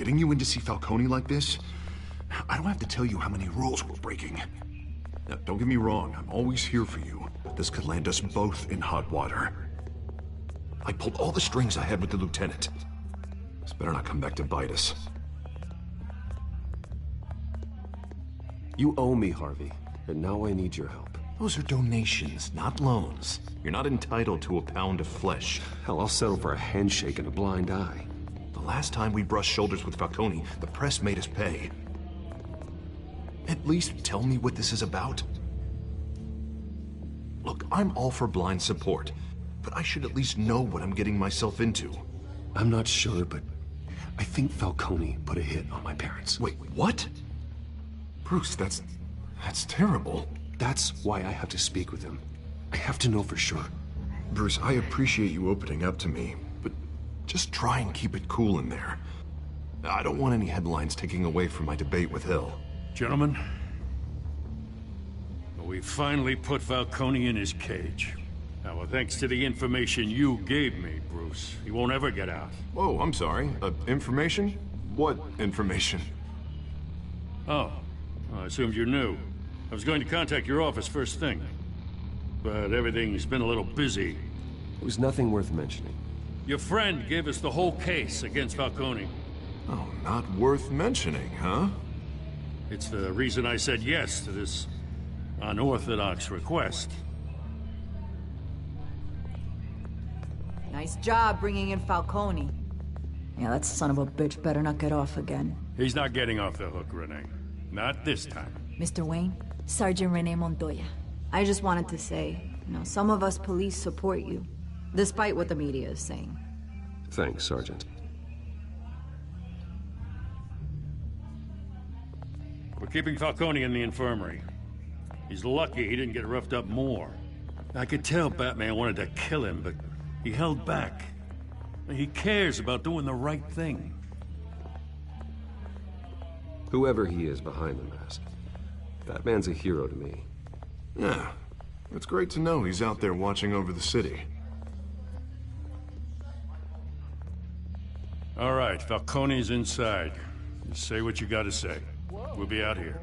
getting you in to see Falcone like this? I don't have to tell you how many rules we're breaking. Now, don't get me wrong, I'm always here for you, but this could land us both in hot water. I pulled all the strings I had with the lieutenant. This better not come back to bite us. You owe me, Harvey, and now I need your help. Those are donations, not loans. You're not entitled to a pound of flesh. Hell, I'll settle for a handshake and a blind eye. The last time we brushed shoulders with Falcone, the press made us pay. At least tell me what this is about. Look, I'm all for blind support, but I should at least know what I'm getting myself into. I'm not sure, but I think Falcone put a hit on my parents. Wait, what? Bruce, that's terrible. That's why I have to speak with him. I have to know for sure. Bruce, I appreciate you opening up to me, but just try and keep it cool in there. I don't want any headlines taking away from my debate with Hill. Gentlemen, we finally put Falcone in his cage. Now, well, thanks to the information you gave me, Bruce, he won't ever get out. Whoa, I'm sorry. Information? What information? Oh, I assumed you knew. I was going to contact your office first thing, but everything's been a little busy. It was nothing worth mentioning. Your friend gave us the whole case against Falcone. Oh, not worth mentioning, huh? It's the reason I said yes to this unorthodox request. Nice job bringing in Falcone. Yeah, that son of a bitch better not get off again. He's not getting off the hook, Renee. Not this time. Mr. Wayne, Sergeant Renee Montoya. I just wanted to say, some of us police support you, despite what the media is saying. Thanks, Sergeant. We're keeping Falcone in the infirmary. He's lucky he didn't get roughed up more. I could tell Batman wanted to kill him, but he held back. He cares about doing the right thing. Whoever he is behind the mask, Batman's a hero to me. Yeah, it's great to know he's out there watching over the city. All right, Falcone's inside. You say what you gotta say. We'll be out here.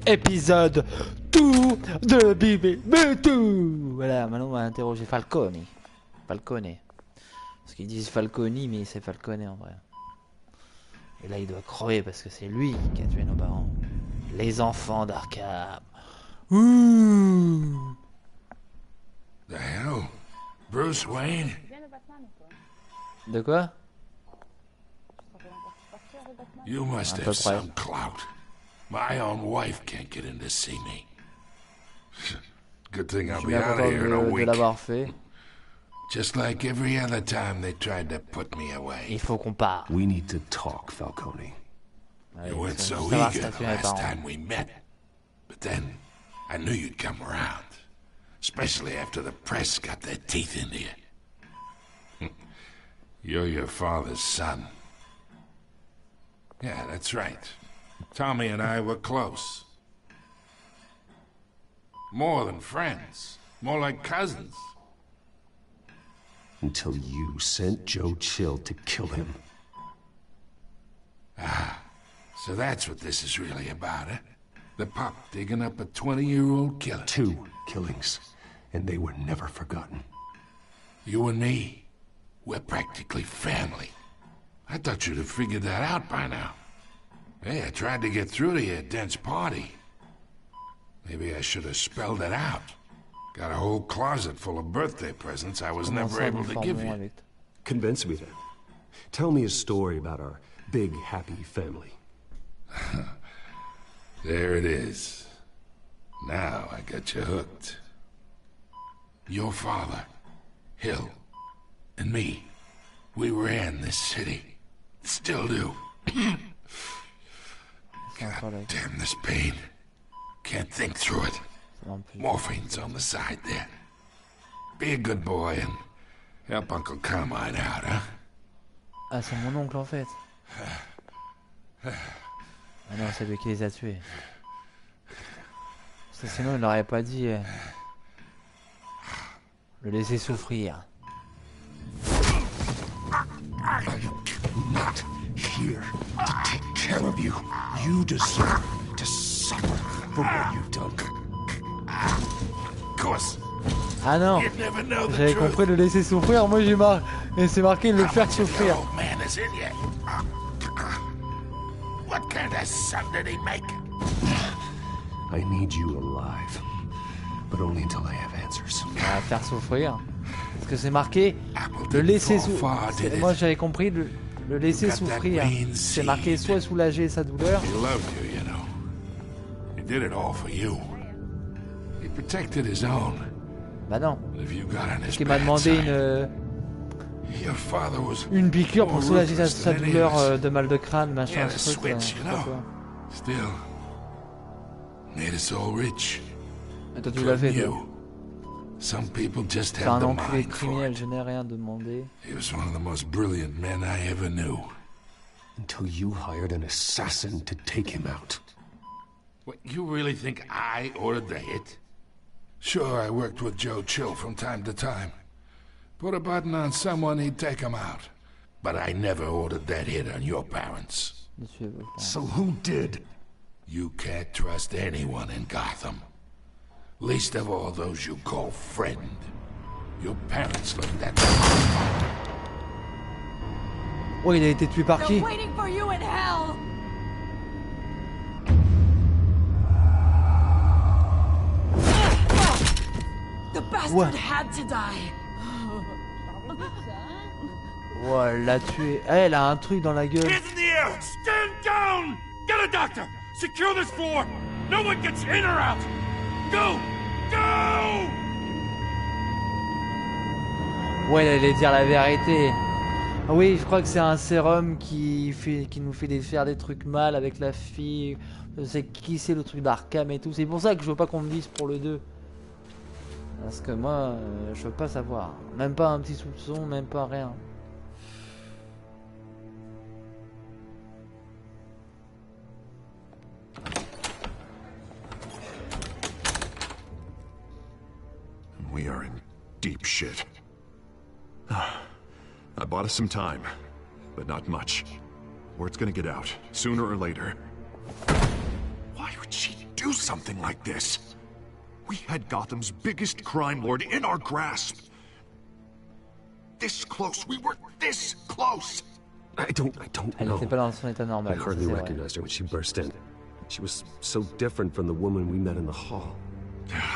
Épisode tout de Bibi tout. Voilà, maintenant on va interroger Falcone. Falcone. Parce qu'ils disent Falcone, mais c'est Falcone en vrai. Et là il doit crever parce que c'est lui qui a tué nos parents. Les enfants d'Arkham. Ouh. The hell? Bruce Wayne? De quoi? You must have some clout. My own wife can't get in to see me. Good thing I'll be out of here in a week. Just like every other time they tried to put me away. Il faut qu'on parte. We need to talk, Falcone. You weren't so eager the last time we met. But then, I knew you'd come around. Especially after the press got their teeth into you. You're your father's son. Yeah, that's right. Tommy and I were close. More than friends. More like cousins. Until you sent Joe Chill to kill him. Ah, so that's what this is really about, eh? The pup digging up a 20-year-old killer. 2 killings, and they were never forgotten. You and me, we're practically family. I thought you'd have figured that out by now. Hey, I tried to get through to your dense party. Maybe I should have spelled it out. Got a whole closet full of birthday presents I was never able to give you. Convince me then. Tell me a story about our big, happy family. There it is. Now I got you hooked. Your father, Hill, and me, we ran this city. Still do. God damn this pain. Can't think through it. Morphine's on the side there. Be a good boy and help Uncle Carmine out, huh? Ah, c'est mon oncle en fait. Ah non, c'est lui qui les a tués. Sinon, il n'aurait pas dit le laisser souffrir. Not here to take care of you. You deserve to suffer for what you've done. Of course. Ah non, j'avais compris le laisser souffrir. Moi, et c'est marqué le faire souffrir. What kind of son did he make? I need you alive, but only until I have answers. Ah, faire souffrir. Parce que c'est marqué le laisser souffrir. Moi, j'avais compris le laisser souffrir. C'est marqué soit soulager sa douleur. He loved you, you know. He did it all for you. He protected his own. Bah non. If you got on his Parce qu'il m'a demandé une piqûre pour soulager sa douleur de mal de crâne, machin, ce truc. Still, made us all rich. Et toi, tu l'as fait, toi. Some people just C'est have un the enculé mind for criminel, it. je n'ai rien demandé. He was one of the most brilliant men I ever knew. Until you hired an assassin to take him out. What, you really think I ordered the hit? Sure, I worked with Joe Chill from time to time. Put a button on someone, he'd take him out. But I never ordered that hit on your parents. So who did? You can't trust anyone in Gotham. Least of all those you call friend. Your parents looked at them. Oh, il a été tué par qui? Waiting for you in hell. The bastard had to die. Oh, elle l'a tué. Elle a un truc dans la gueule. Hands in the air! Stand down! Get a doctor! Secure this floor! No one gets in or out! Go! Go! Ouais, elle allait dire la vérité. Ah oui, je crois que c'est un sérum qui nous fait faire des trucs mal avec la fille. Je sais qui c'est le truc d'Arkham et tout. C'est pour ça que je veux pas qu'on me dise pour le 2. Parce que moi, je veux pas savoir. Même pas un petit soupçon, même pas rien. We are in deep shit. I bought us some time, but not much. Word's gonna get out, sooner or later. Why would she do something like this? We had Gotham's biggest crime lord in our grasp. This close, we were this close! I don't Elle know. n'était pas dans son état normal. I hardly c'est vrai. recognized her when she burst in. She was so different from the woman we met in the hall.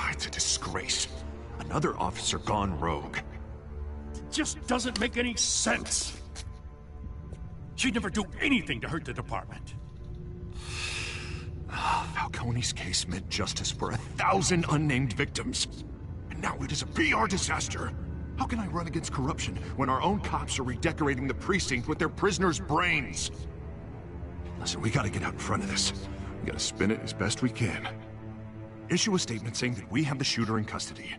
It's a disgrace. Another officer gone rogue. Just doesn't make any sense. She'd never do anything to hurt the department. Falcone's case meant justice for 1,000 unnamed victims. And now it is a PR disaster. How can I run against corruption when our own cops are redecorating the precinct with their prisoners' brains? Listen, we gotta get out in front of this. We gotta spin it as best we can. Issue a statement saying that we have the shooter in custody.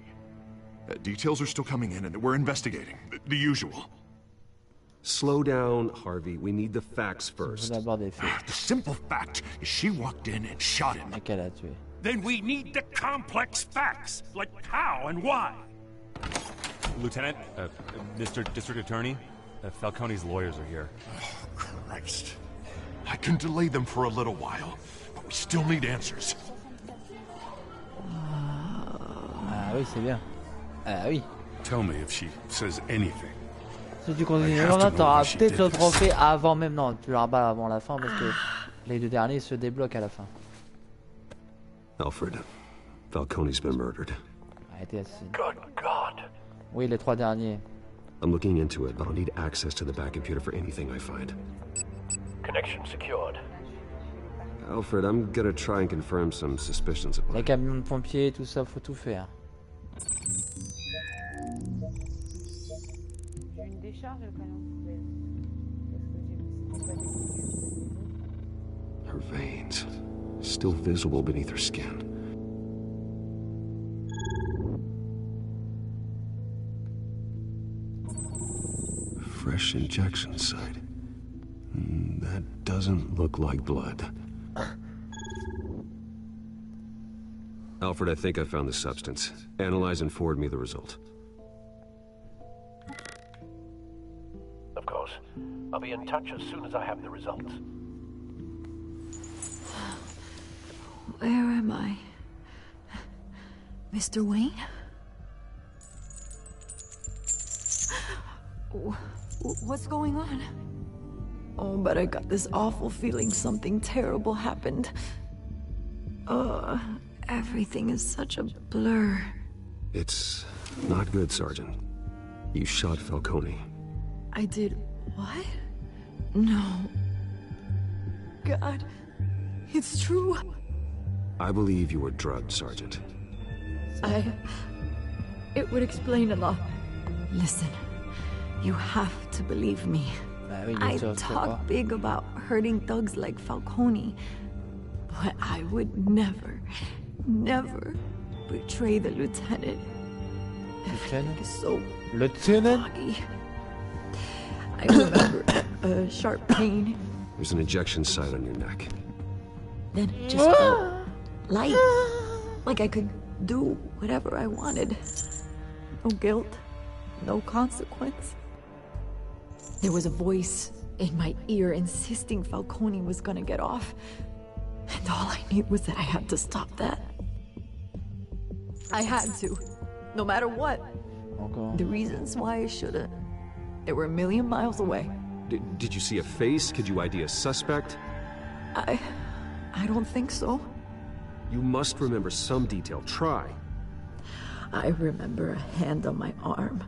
Details are still coming in and that we're investigating. The usual. Slow down, Harvey. We need the facts first. D'abord des faits. The simple fact is she walked in and shot him. Et qu'elle a tué. Then we need the complex facts, like how and why. Lieutenant, Mr. District Attorney, Falcone's lawyers are here. Oh, Christ. I can delay them for a little while, but we still need answers. Ah oui, c'est bien. Ah oui. Tell me if she says anything. Si tu continues là, t'auras peut-être le trophée avant même. Non, tu l'auras pas avant la fin parce que les deux derniers se débloquent à la fin. Alfred, Falcone's been murdered. Arrêtez assis. Good God. Oui, les trois derniers. I'm looking into it, but I'll need access to the back computer for anything I find. Connection secured. Alfred, I'm gonna try and confirm some suspicions of Les mine. camions de pompiers, tout ça, faut tout faire. J'ai une décharge, le canon poubelle. Parce que j'ai vu c'était pas des... Her veins, still visible beneath her skin. Fresh injection site. That doesn't look like blood. Alfred, I think I found the substance. Analyze and forward me the result. Of course. I'll be in touch as soon as I have the results. Where am I? Mr. Wayne? What's going on? Oh, but I got this awful feeling something terrible happened. Everything is such a blur. It's not good, Sergeant. You shot Falcone. I did what? No. God, it's true. I believe you were drugged, Sergeant. It would explain a lot. Listen, you have to believe me. I talk big about hurting thugs like Falcone, but I would never betray the lieutenant. Lieutenant? So Lieutenant? foggy. I remember a sharp pain. There's an injection site on your neck. Then it just felt light. Like I could do whatever I wanted. No guilt, no consequence. There was a voice in my ear insisting Falcone was gonna get off. And all I knew was that I had to stop that. I had to, no matter what. The reasons why I shouldn't, they were a million miles away. Did you see a face? Could you ID a suspect? I don't think so. You must remember some detail. Try. I remember a hand on my arm.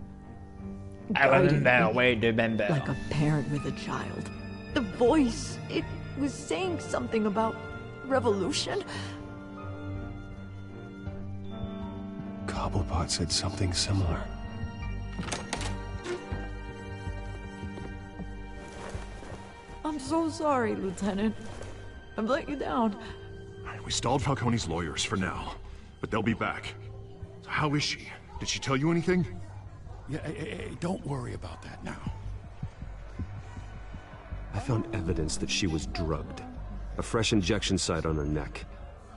I remember, Like a parent with a child. The voice, it was saying something about revolution. Cobblepot said something similar. I'm so sorry, Lieutenant. I've let you down. We stalled Falcone's lawyers for now, but they'll be back. How is she? Did she tell you anything? Yeah, hey, don't worry about that now. I found evidence that she was drugged. A fresh injection site on her neck.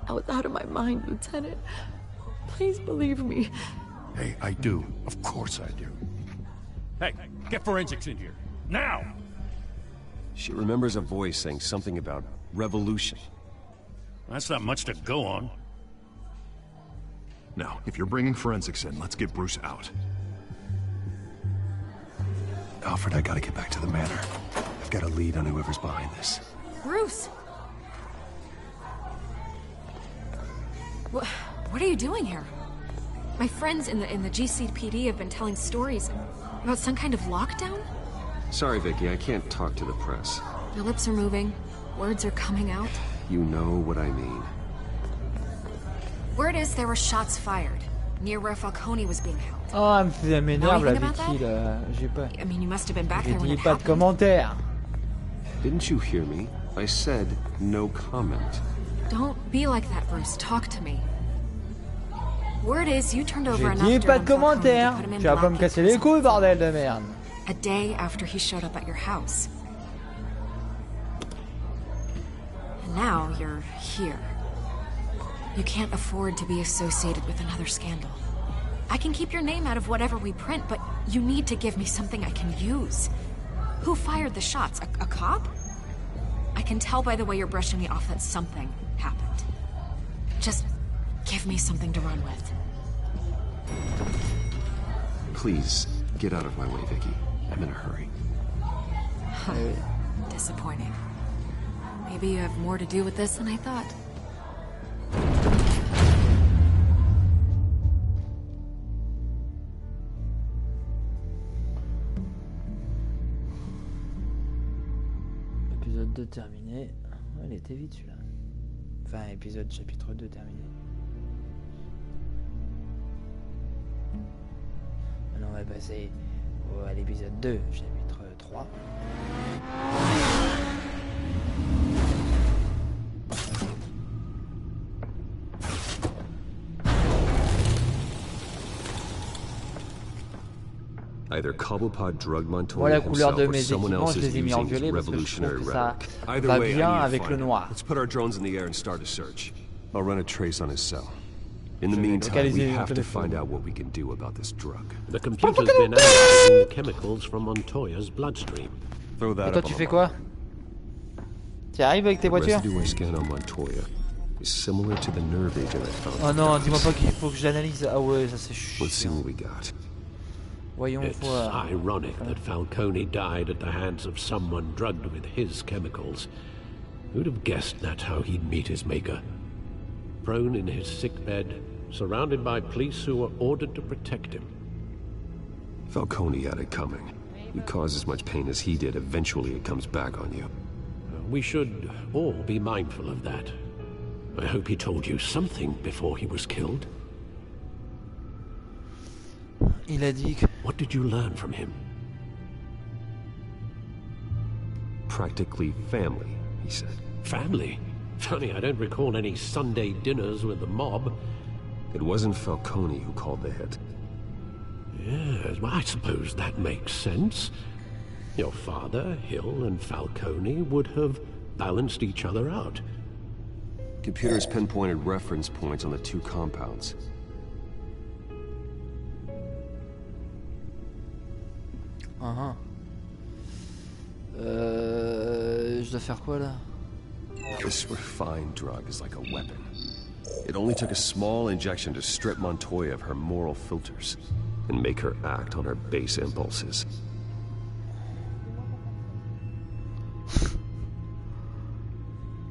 I was out of my mind, Lieutenant. Please believe me. Hey, I do. Of course I do. Hey, get forensics in here. Now! She remembers a voice saying something about revolution. That's not much to go on. Now, if you're bringing forensics in, let's get Bruce out. Alfred, I gotta get back to the manor. I've got a lead on whoever's behind this. Bruce! What are you doing here? My friends in the GCPD have been telling stories about some kind of lockdown? Sorry, Vicky, I can't talk to the press. Your lips are moving. Words are coming out. You know what I mean. Word is there were shots fired near where Falcone was being held. Oh, elle m'énerve la anything about Vicky là. J'ai pas. I mean, you must have been back there when J'ai it dit pas de happened. commentaires. Didn't you hear me? I said no comment. Don't be like that, Bruce. Talk to me. Word is you turned over J'ai enough dit dirt pas on de Falcone to commentaires. put him in Tu vas pas me lock casser and les couilles, prison. bordel de merde. A day after he showed up at your house. And now you're here. You can't afford to be associated with another scandal. I can keep your name out of whatever we print, but you need to give me something I can use. Who fired the shots? A cop? I can tell by the way you're brushing me off that something happened. Just give me something to run with. Please, get out of my way, Vicky. I'm in a hurry. Disappointing. Maybe you have more to do with this than I thought. Épisode 2 terminé. Ouais, il était vite celui-là. Enfin, épisode chapitre 2 terminé. Maintenant, on va passer à l'épisode 2, chapitre 3. Either Cobblepot drugged Montoya Moi, la couleur himself de or mes someone équipements, else je is les ai mis en using his violet parce que je revolutionary trouve que ça rhetoric. Either va way, bien I need to avec find le him. noir. Let's put our drones in the air and start a search. I'll run a trace on his cell. In the meantime, we localiser un have to téléphone. find out what we can do about this drug. The computer's been analyzing the chemicals from Montoya's bloodstream. Throw Et that toi up tu on fais the quoi? Tu arrives avec tes The voitures? residue I scan on Montoya is similar to the nerve agent I found. Oh non, dis-moi pas qu'il faut que je l'analyse. Ah ouais, ça c'est Let's see chiant. what we got. Voyons It's voir. ironic that Falcone died at the hands of someone drugged with his chemicals. Who'd have guessed that's how he'd meet his maker? Prone in his sick bed, surrounded by police who were ordered to protect him. Falcone had it coming. You cause as much pain as he did, eventually it comes back on you. We should all be mindful of that. I hope he told you something before he was killed. Il a dit que... What did you learn from him? Practically family, he said. Family? Funny, I don't recall any Sunday dinners with the mob. It wasn't Falcone who called the hit. Yes, well, I suppose that makes sense. Your father, Hill, and Falcone would have balanced each other out. Computers pinpointed reference points on the two compounds. Je dois faire quoi là? This refined drug is like a weapon. It only took a small injection to strip Montoya of her moral filters and make her act on her base impulses.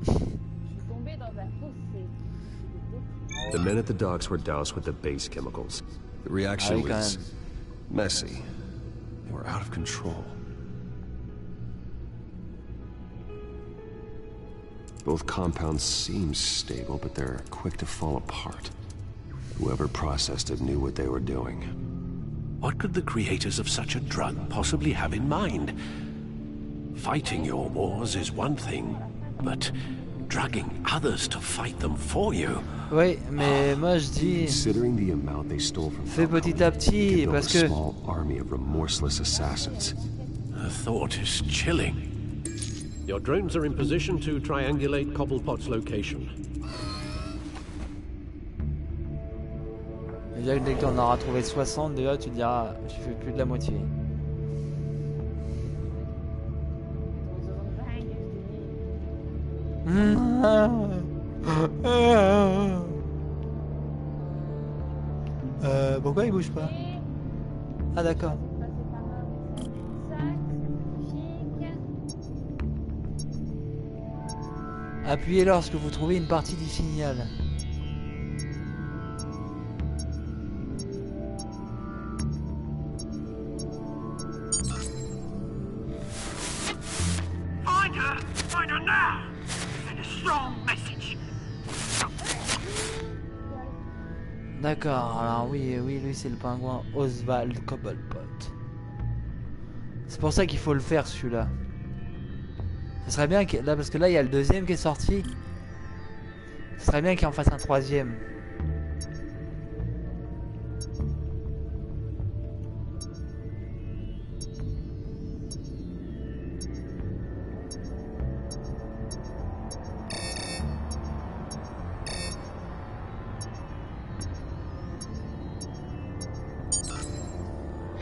Je suis tombée dans un fossé. The men at the docks were doused with the base chemicals. The reaction Ah oui, quand was même. messy. They were out of control. Both compounds seem stable, but they're quick to fall apart. Whoever processed it knew what they were doing. What could the creators of such a drug possibly have in mind? Fighting your wars is one thing, but drugging others to fight them for you? Oui, mais moi je dis... Considering the amount they stole from Fais Falcone, petit à petit, they could build parce a que... small army of remorseless assassins. The thought is chilling. Your drones are in position to triangulate Cobblepot's location. Déjà dès que tu en auras trouvé 60, déjà tu te diras, je fais plus de la moitié. Pourquoi il bouge pas? Ah d'accord. Appuyez lorsque vous trouvez une partie du signal. Find her now! Send a strong message! D'accord, alors oui, lui c'est le pingouin Oswald Cobblepot. C'est pour ça qu'il faut le faire celui-là. Ce serait bien que, là, parce que là il y a le deuxième qui est sorti. Ce serait bien qu'il en fasse un troisième.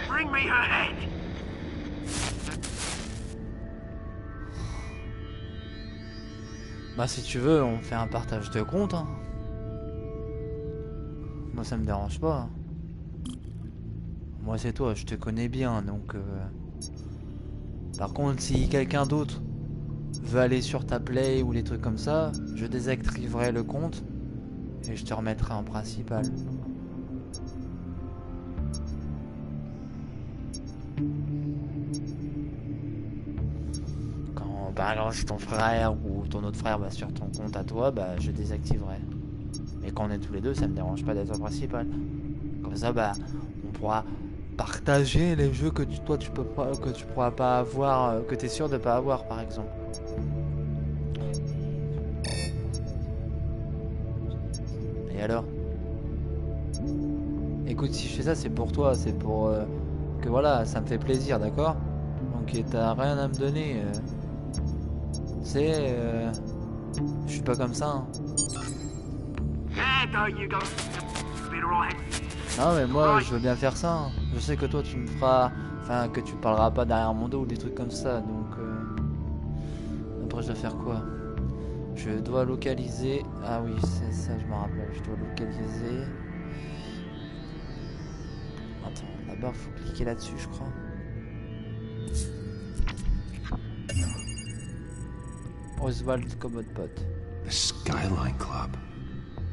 Bring me her head! Bah si tu veux, on fait un partage de compte. Hein. Moi ça me dérange pas. Moi c'est toi, je te connais bien donc... Par contre si quelqu'un d'autre veut aller sur ta play ou les trucs comme ça, je désactiverai le compte et je te remettrai en principal. Quand par exemple si ton frère ou ton autre frère va sur ton compte à toi, bah je désactiverai. Mais quand on est tous les deux, ça me dérange pas d'être au principal. Comme ça, bah on pourra partager les jeux que toi tu peux pas, que tu pourras pas avoir, que t'es sûr de pas avoir par exemple. Et alors? Écoute, si je fais ça, c'est pour toi, c'est pour que voilà, ça me fait plaisir, d'accord? Donc t'as rien à me donner. C'est, je suis pas comme ça. Hein. There go, you go. speed or I'll head. Non mais moi je veux bien faire ça. Hein. Je sais que toi tu me feras... Enfin que tu parleras pas derrière mon dos ou des trucs comme ça. Donc... Après je dois faire quoi? Je dois localiser... Ah oui c'est ça je me rappelle. Je dois localiser... Attends, d'abord faut cliquer là-dessus je crois. Oswald Commode Pot. The Skyline Club.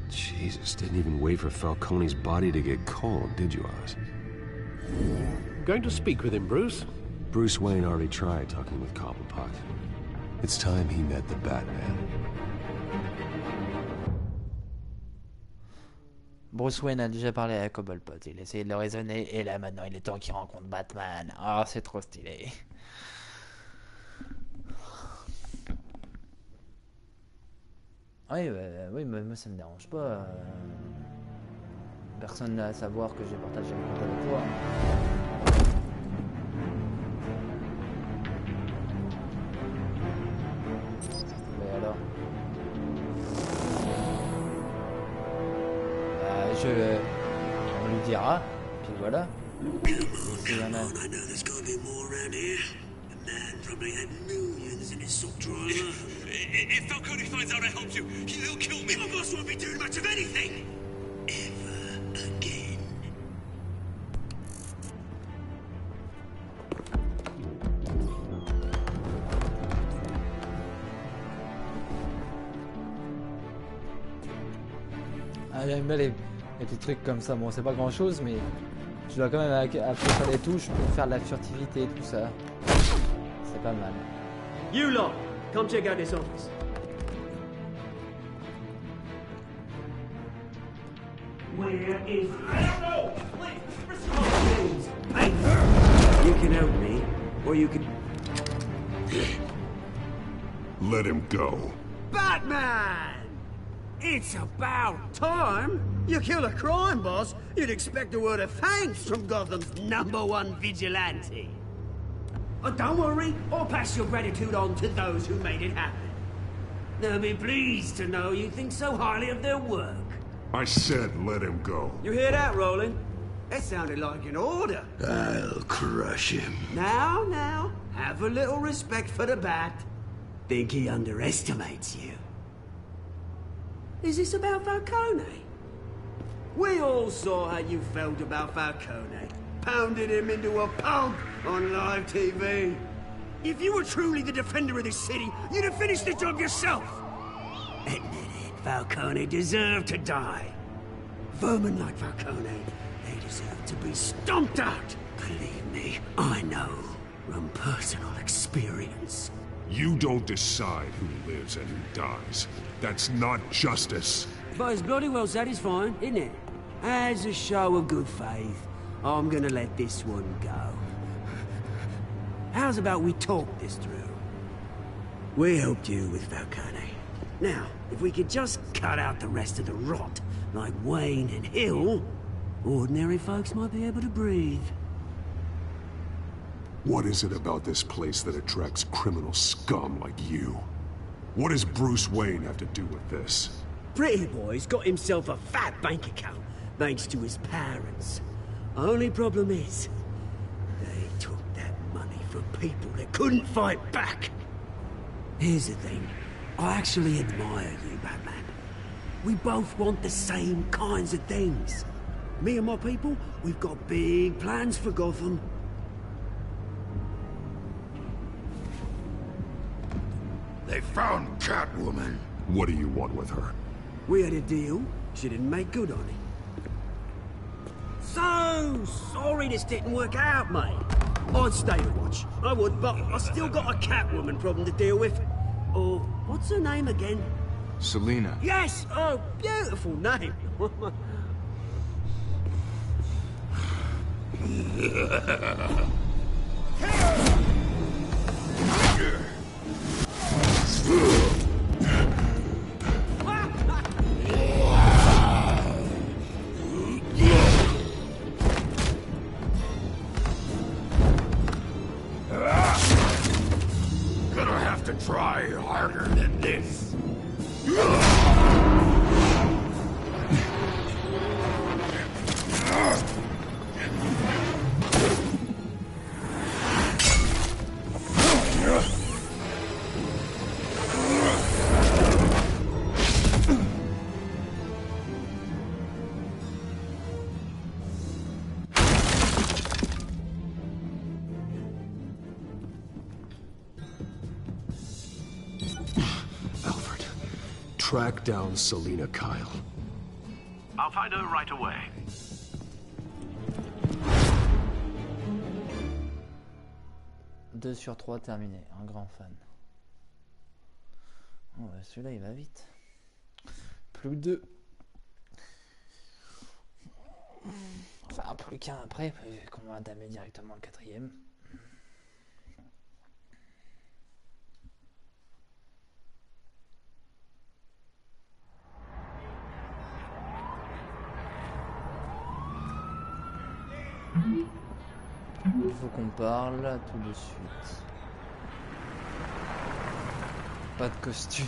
Jesus, didn't even wait for Falcone's body to get cold, did you, Oz? Going to speak with him, Bruce? Bruce Wayne already tried talking with Cobblepot. It's time he met the Batman. Bruce Wayne a déjà parlé à Cobblepot, il a essayé de le raisonner, et là maintenant il est temps qu'il rencontre Batman. Ah, c'est trop stylé. Oui, oui, mais moi ça me dérange pas. Personne n'a à savoir que j'ai partagé mon compte avec toi. Mais alors on lui dira, puis voilà. S'il y en a. If Falcone finds out I helped you, he'll kill me. My boss won't be doing much of anything. Ever again. Ah, j'aime bien les petits trucs comme ça. Bon, c'est pas grand chose, mais je dois quand même appuyer sur les touches pour faire de la furtivité et tout ça. C'est pas mal. You lot, come check out this office. Where is... I don't know! Please, hey, you can help me, or you can... Let him go. Batman! It's about time! You kill a crime boss, you'd expect a word of thanks from Gotham's #1 vigilante. Oh, don't worry, I'll pass your gratitude on to those who made it happen. They'll be pleased to know you think so highly of their work. I said let him go. You hear that, Roland? That sounded like an order. I'll crush him. Now, have a little respect for the Bat. Think he underestimates you. Is this about Falcone? We all saw how you felt about Falcone. Pounded him into a pulp on live TV. If you were truly the defender of this city, you'd have finished the job yourself. Admit it, Falcone deserved to die. Vermin like Falcone, they deserve to be stomped out. Believe me, I know from personal experience. You don't decide who lives and who dies. That's not justice. But it's bloody well satisfying, isn't it? As a show of good faith, I'm gonna let this one go. How's about we talk this through? We helped you with Falcone. Now, if we could just cut out the rest of the rot, like Wayne and Hill, ordinary folks might be able to breathe. What is it about this place that attracts criminal scum like you? What does Bruce Wayne have to do with this? Pretty Boy's got himself a fat bank account, thanks to his parents. Only problem is, they took that money from people that couldn't fight back. Here's the thing, I actually admire you, Batman. We both want the same kinds of things. Me and my people, we've got big plans for Gotham. They found Catwoman. What do you want with her? We had a deal. She didn't make good on it. So sorry this didn't work out, mate. I'd stay to watch. I would, but I still got a Catwoman problem to deal with. Or, what's her name again? Selina. Yes! Oh, beautiful name. Gonna have to try harder than this. track down Selina Kyle. I'll find her right away. Deux sur 3 terminé, un grand fan. Oh, bah celui-là il va vite. Plus que 2. Enfin, plus qu'un après, vu qu'on va entamer directement le 4ème. Il faut qu'on parle tout de suite. Pas de costume.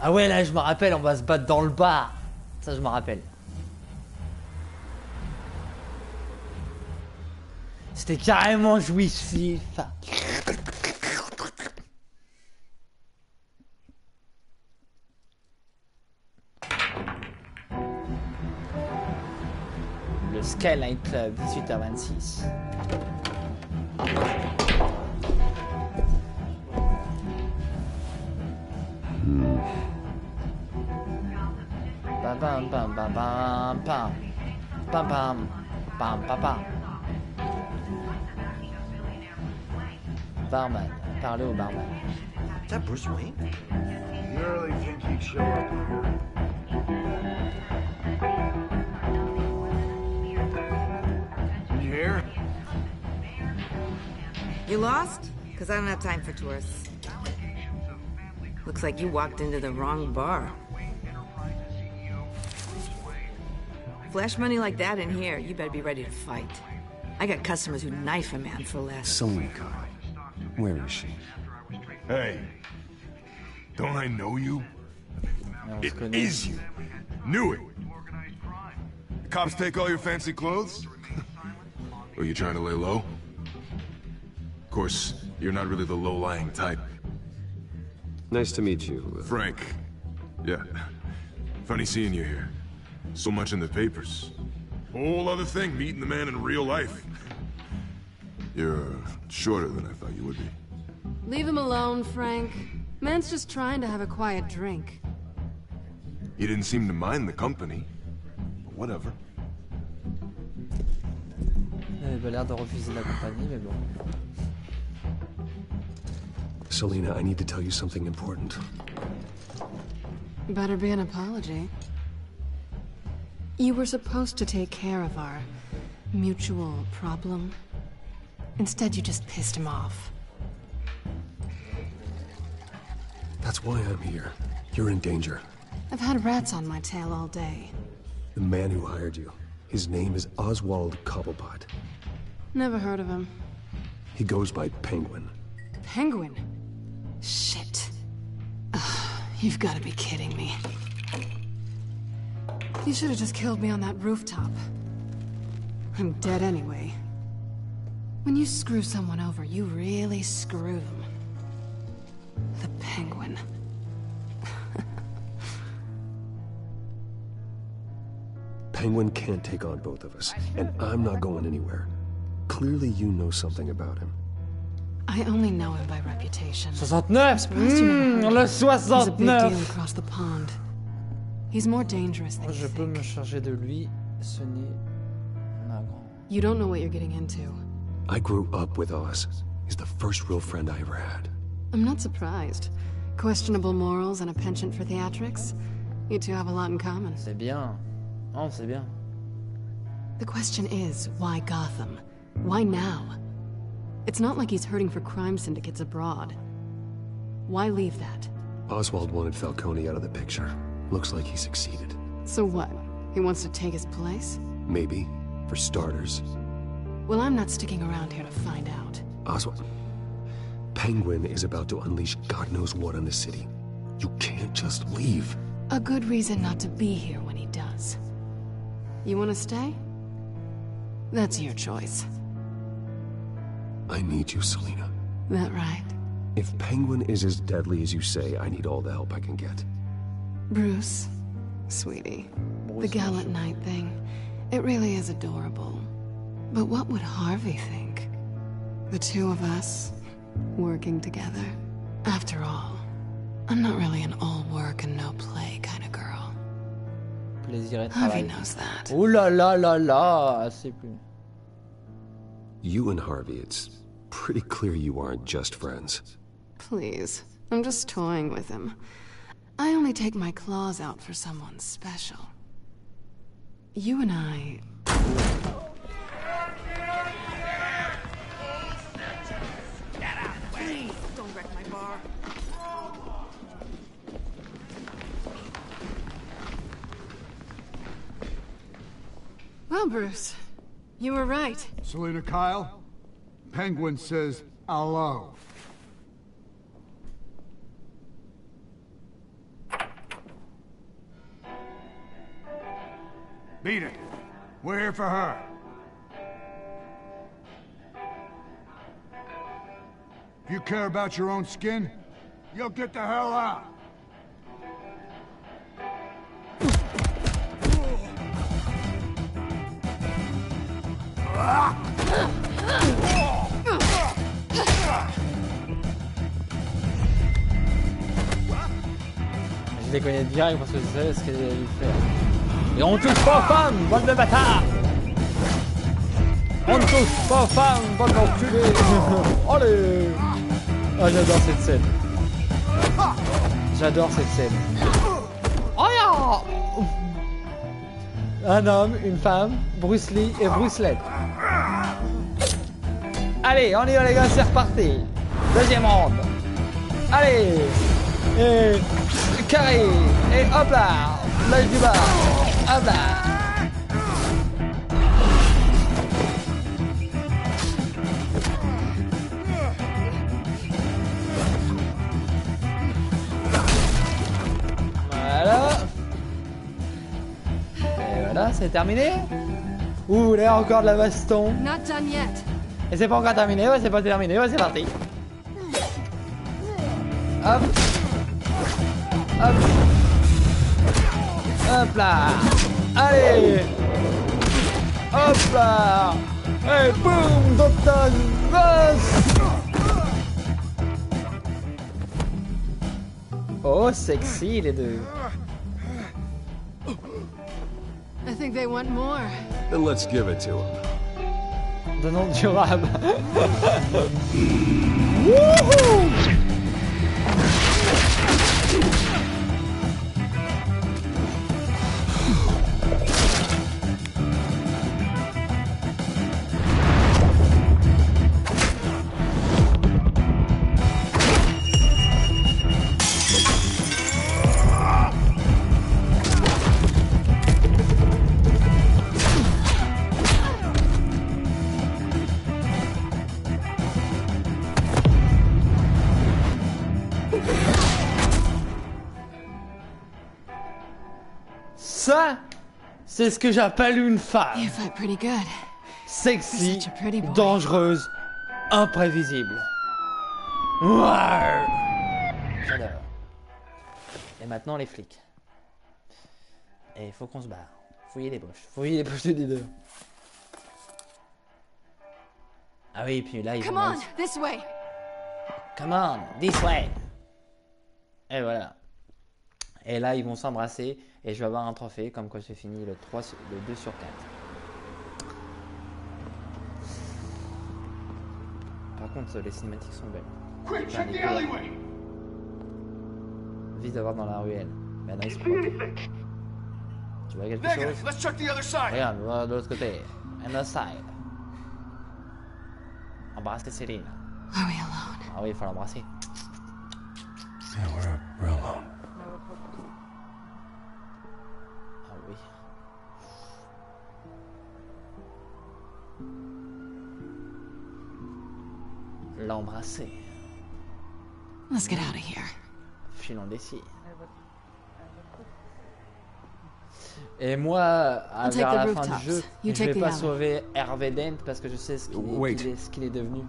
Ah ouais, là je me rappelle, on va se battre dans le bar. Ça je me rappelle. C'était carrément jouissif. Le Skyline Club, 18h26. Bam bam bam bam bam bam bam bam bam bam bam. Barman, parlez au barman. Is that Bruce Wayne? You really think he'd show up here? You here? You lost? Because I don't have time for tourists. Looks like you walked into the wrong bar. Flash money like that in here, you better be ready to fight. I got customers who knife a man for less. Selina Kyle. Where is she? Hey, don't I know you? It is you. Knew it. The cops take all your fancy clothes? Are you trying to lay low? Of course, you're not really the low-lying type. Nice to meet you. Frank. Yeah. Funny seeing you here. So much in the papers. Whole other thing, meeting the man in real life. You're shorter than I thought you would be. Leave him alone, Frank. Man's just trying to have a quiet drink. You didn't seem to mind the company. But whatever. Il avait pas l'air de refuser la compagnie, mais bon. Selina, I need to tell you something important. Better be an apology. You were supposed to take care of our mutual problem. Instead, you just pissed him off. That's why I'm here. You're in danger. I've had rats on my tail all day. The man who hired you, his name is Oswald Cobblepot. Never heard of him. He goes by Penguin. Penguin? Shit. Ugh, you've got to be kidding me. You should have just killed me on that rooftop. I'm dead anyway. When you screw someone over, you really screw them. The Penguin. Penguin can't take on both of us, and I'm not going anywhere. Clearly you know something about him. I only know him by reputation. 69! Le He's a big 69! deal across the pond. He's more dangerous than you Je peux me charger de lui, ce n'est pas grand. You don't know what you're getting into. I grew up with Oz. He's the first real friend I ever had. I'm not surprised. Questionable morals and a penchant for theatrics. You two have a lot in common. C'est bien. Oh, c'est bien. The question is, why Gotham? Why now? It's not like he's hurting for crime syndicates abroad. Why leave that? Oswald wanted Falcone out of the picture. Looks like he succeeded. So what? He wants to take his place? Maybe. For starters. Well, I'm not sticking around here to find out. Oswald... Penguin is about to unleash God knows what on the city. You can't just leave. A good reason not to be here when he does. You want to stay? That's your choice. I need you, Selina. That right? If Penguin is as deadly as you say, I need all the help I can get. Bruce, sweetie, the gallant knight thing, it really is adorable. But what would Harvey think? The two of us, working together. After all, I'm not really an all work and no play kind of girl. Plaisir et Harvey travail. knows that. Oh là là là là, c'est plus. You and Harvey, it's pretty clear you aren't just friends. Please, I'm just toying with him. I only take my claws out for someone special. You and I... Please, don't wreck my bar. Well, Bruce, you were right. Selena Kyle, Penguin says hello. Beat it. We're here for her. If you care about your own skin, you'll get the hell out. Je les connais direct parce que je savais ce qu'elle allait lui faire. Et on touche pas aux femmes, bande de bâtards! On ne touche pas aux femmes, bande d'enculés! Allez! Ah, j'adore cette scène. J'adore cette scène. Oh yeah! Un homme, une femme, Bruce Lee et Bruce Lee. Allez, on y va les gars, c'est reparti. Deuxième round. Allez! Et carré! Et hop là! L'œil du bas! Hop là! Voilà! Et voilà, c'est terminé! Ouh, là encore de la baston! Not done yet. Et c'est pas encore terminé, ouais, c'est pas terminé, ouais, c'est parti! Hop! Hop! Hop là! Allez! Hop là! Et boum! Docteur Ross! Oh, sexy les deux! I think they want more. Then let's give it to him. De nom durable! Wouhou! Ça, c'est ce que j'appelle une femme. You fight pretty good. Sexy, Such a pretty boy. dangereuse, imprévisible. Wow. J'adore. Et maintenant les flics. Et il faut qu'on se barre. Fouillez les poches de leader. Ah oui, puis là ils Come vont... on, this way. Come on, this way. Et voilà. Et là ils vont s'embrasser et je vais avoir un trophée comme quoi j'ai fini le 2 sur 4. Par contre les cinématiques sont belles. Quick, check the alleyway. Vite d'avoir dans la ruelle. Ben non, il se prend. Tu vois quelque Negative. chose? Let's check the other side. Regarde, va de l'autre côté. And the side. Embrasse Céline. Are we alone? Ah oui, il faut l'embrasser. Yeah, we're alone. Ah oui. L'embrasser. Let's get out of here. Filons d'ici. Et moi, vers la fin du jeu, je vais pas sauver Hervé Dent parce que je sais ce qu'il est devenu.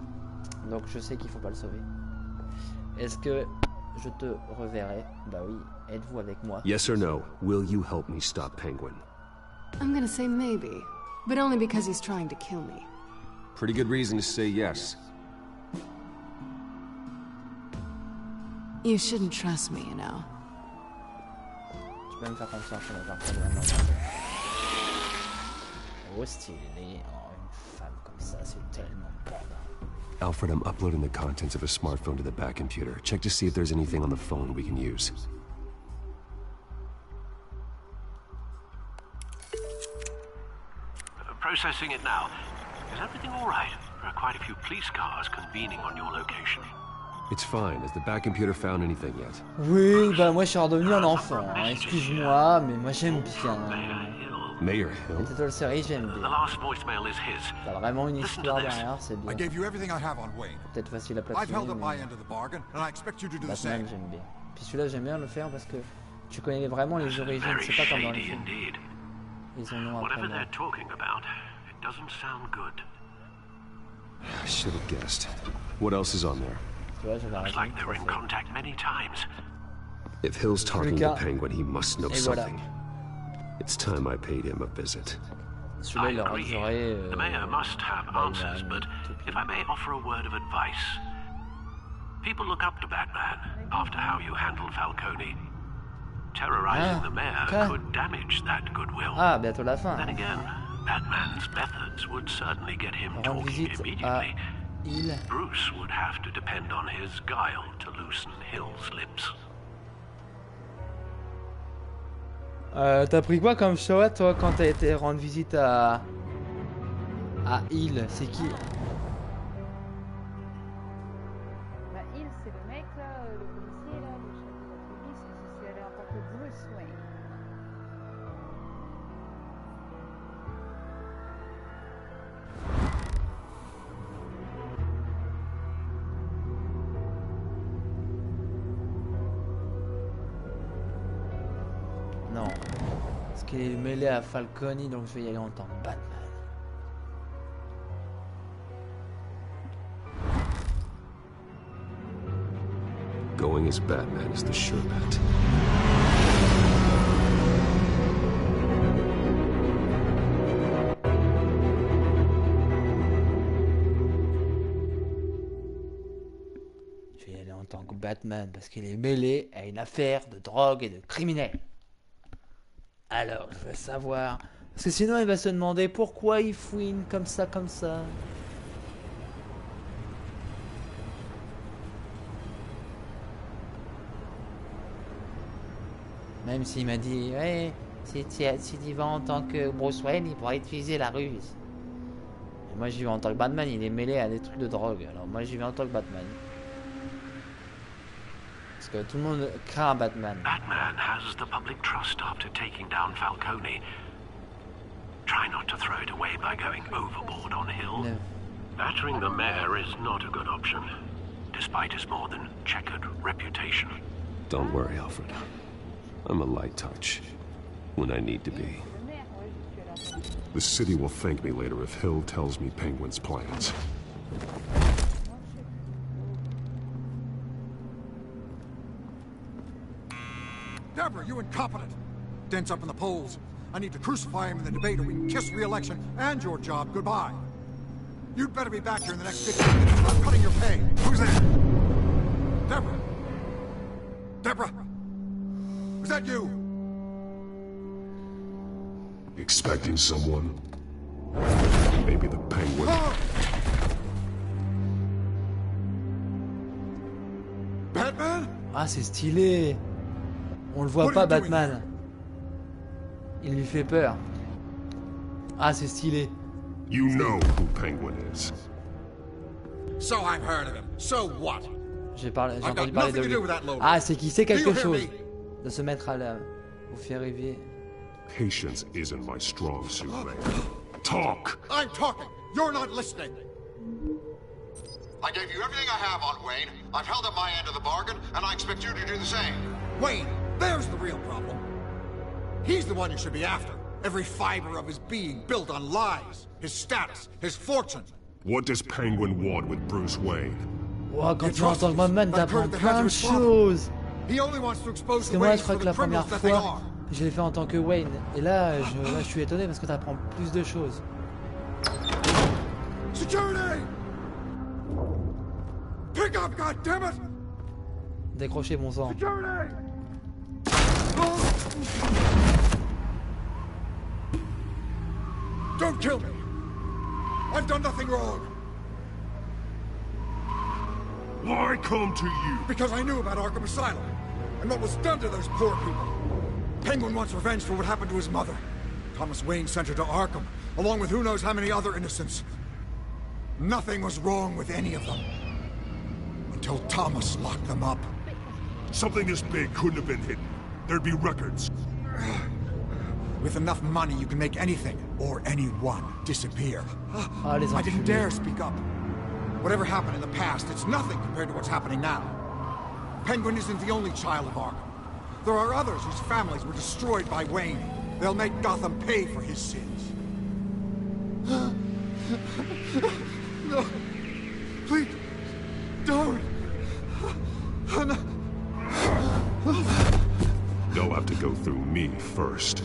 Donc je sais qu'il faut pas le sauver. Est-ce que je te reverrai? Bah oui. Êtes-vous avec moi? Yes or no? Will you help me stop Penguin? I'm gonna say maybe, but only because he's trying to kill me. Pretty good reason to say yes. You shouldn't trust me, you know. Tu peux me faire confiance, on va voir ça vraiment. Oh, stylé. Oh, une femme comme ça, c'est tellement bon. Alfred, I'm uploading the contents of a smartphone to the back computer. Check to see if there's anything on the phone we can use. Processing it now. Is everything all right? There are quite a few police cars convening on your location. It's fine. Has the back computer found anything yet? Oui, bah moi je suis redevenu un enfant, hein. Excuse-moi, mais moi j'aime bien. Mayor Hill? Et toute série, j'aime bien. T'as vraiment une histoire derrière, c'est bien. Peut-être facile à platiner, mais Batman, j'aime bien. Puis celui-là, j'aime bien le faire parce que tu connais vraiment les origines, c'est pas comme dans les films. Ils ont nom après moi. I should have guessed. What else is on there? Looks like they were in contact many times. If Hill's talking to Penguin, he must know something. It's time I paid him a visit. I agree. The mayor must have answers, but if I may offer a word of advice. People look up to Batman after how you handled Falcone. Terrorizing the mayor could damage that goodwill. Ah, bientôt la fin. Then again, Batman's methods would certainly get him talking immediately. Bruce would have to depend on his guile to loosen Hill's lips. T'as pris quoi comme choix toi quand t'as été rendre visite à Hill? C'est qui? Bah Hill c'est le mec là, le policier là, le chef de la police, c'est allé en tant que Bruce Wayne. Non. Parce qu'il est mêlé à Falcone, donc je vais y aller en tant que Batman. Going as Batman is the sure bet. Je vais y aller en tant que Batman parce qu'il est mêlé à une affaire de drogue et de criminels. Alors, je veux savoir... Parce que sinon, il va se demander pourquoi il fouine comme ça, comme ça. Même s'il m'a dit, ouais, si tu vas en tant que Bruce Wayne, il pourra utiliser la ruse. Et moi, j'y vais en tant que Batman, il est mêlé à des trucs de drogue. Alors, moi, j'y vais en tant que Batman. Parce que tout le monde craint Batman. Batman has the public trust after taking down Falcone. Try not to throw it away by going overboard on Hill. No. Battering the mayor is not a good option, despite his more than checkered reputation. Don't worry, Alfred. I'm a light touch when I need to be. The city will thank me later if Hill tells me Penguin's plans. Deborah, you incompetent! Dent's up in the polls. I need to crucify him in the debate or we can kiss re-election and your job goodbye. You'd better be back here in the next 15 minutes or I'm cutting your pay. Who's there? Deborah? Deborah? Was that you? Expecting someone? Maybe the Penguin. Batman? Ah, c'est stylé. On le voit pas, Batman. Il lui fait peur. Ah, c'est stylé. You know who Penguin is. So I've heard of him. So what? J'ai entendu parler de lui. Ah, c'est qu'il sait quelque chose. De se mettre à la... vous faire rêver. Patience isn't my strong suit, man. Talk! I'm talking! You're not listening! I gave you everything I have on Wayne. I've held up my end of the bargain, and I expect you to do the same. Wayne, there's the real problem. He's the one you should be after. Every fiber of his being built on lies. His status, his fortune. What does Penguin want with Bruce Wayne? Wow, quand tu entends Batman, t'apprends plein de choses. Parce que moi, je crois que la première fois, je l'ai fait en tant que Wayne. Et là, je suis étonné parce que t'apprends plus de choses. Security! Pick up, goddammit! Décrochez mon sang. Don't kill me! I've done nothing wrong! Why come to you? Because I knew about Arkham Asylum, and what was done to those poor people. Penguin wants revenge for what happened to his mother. Thomas Wayne sent her to Arkham, along with who knows how many other innocents. Nothing was wrong with any of them. Until Thomas locked them up. Something this big couldn't have been hidden. There'd be records. With enough money, you can make anything, or anyone, disappear. I didn't dare speak up. Whatever happened in the past, it's nothing compared to what's happening now. Penguin isn't the only child of Arkham. There are others whose families were destroyed by Wayne. They'll make Gotham pay for his sins. No. Please. Don't. They'll have to go through me first.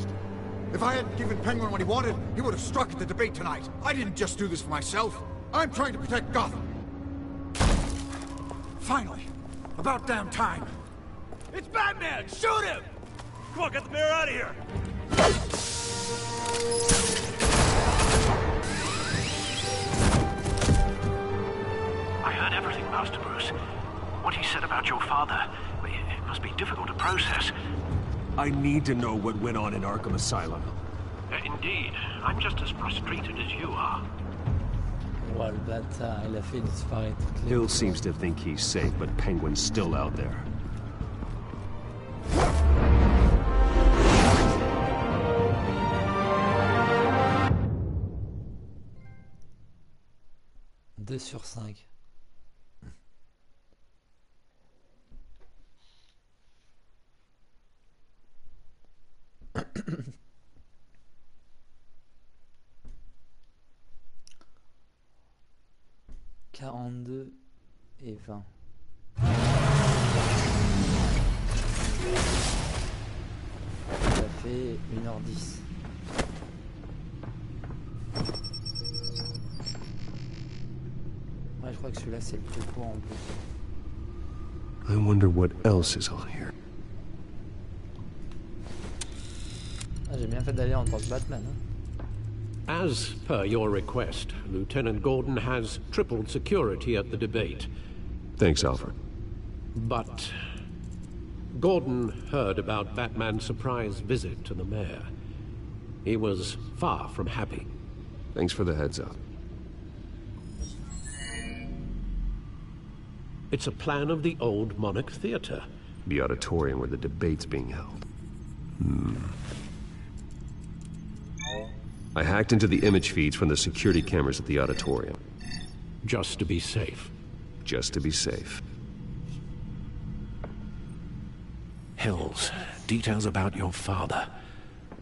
If I hadn't given Penguin what he wanted, he would have struck at the debate tonight. I didn't just do this for myself. I'm trying to protect Gotham. Finally. About damn time. It's Batman! Shoot him! Come on, get the mayor out of here! I heard everything, Master Bruce. What he said about your father, it must be difficult to process. I need to know what went on in Arkham Asylum. Indeed. I'm just as frustrated as you are. Ouais, le bâtard, il a fait disparaître toutes les... Hill seems to think he's safe, but Penguin's still out there. Deux sur 5. ...42 et 20. Ça fait 1h10. Ouais, je crois que celui-là c'est le plus court en plus. I wonder what else is on here. Ah, j'ai bien fait d'aller en tant que Batman, hein. As per your request, Lieutenant Gordon has tripled security at the debate. Thanks, Alfred. But Gordon heard about Batman's surprise visit to the mayor. He was far from happy. Thanks for the heads up. It's a plan of the old Monarch Theater. The auditorium where the debate's being held. I hacked into the image feeds from the security cameras at the auditorium. Just to be safe. Just to be safe. Hills, details about your father.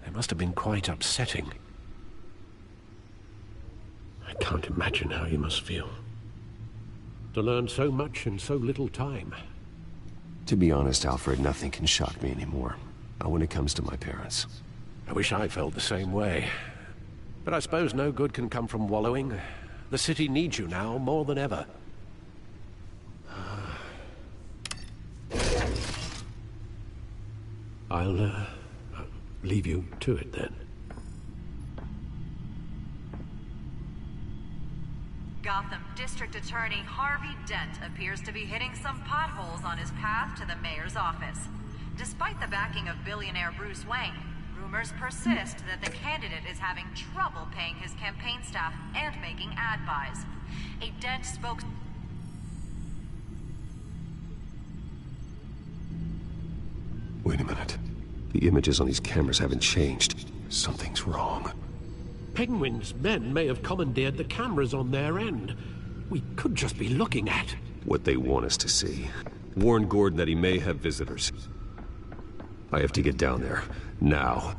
They must have been quite upsetting. I can't imagine how you must feel. To learn so much in so little time. To be honest, Alfred, nothing can shock me anymore. Not when it comes to my parents. I wish I felt the same way. But I suppose no good can come from wallowing. The city needs you now more than ever. I'll leave you to it then. Gotham District Attorney Harvey Dent appears to be hitting some potholes on his path to the mayor's office. Despite the backing of billionaire Bruce Wayne, rumors persist that the candidate is having trouble paying his campaign staff and making ad buys. A Dent spokesman... Wait a minute. The images on these cameras haven't changed. Something's wrong. Penguin's men may have commandeered the cameras on their end. We could just be looking at what they want us to see. Warn Gordon that he may have visitors. I have to get down there. Now.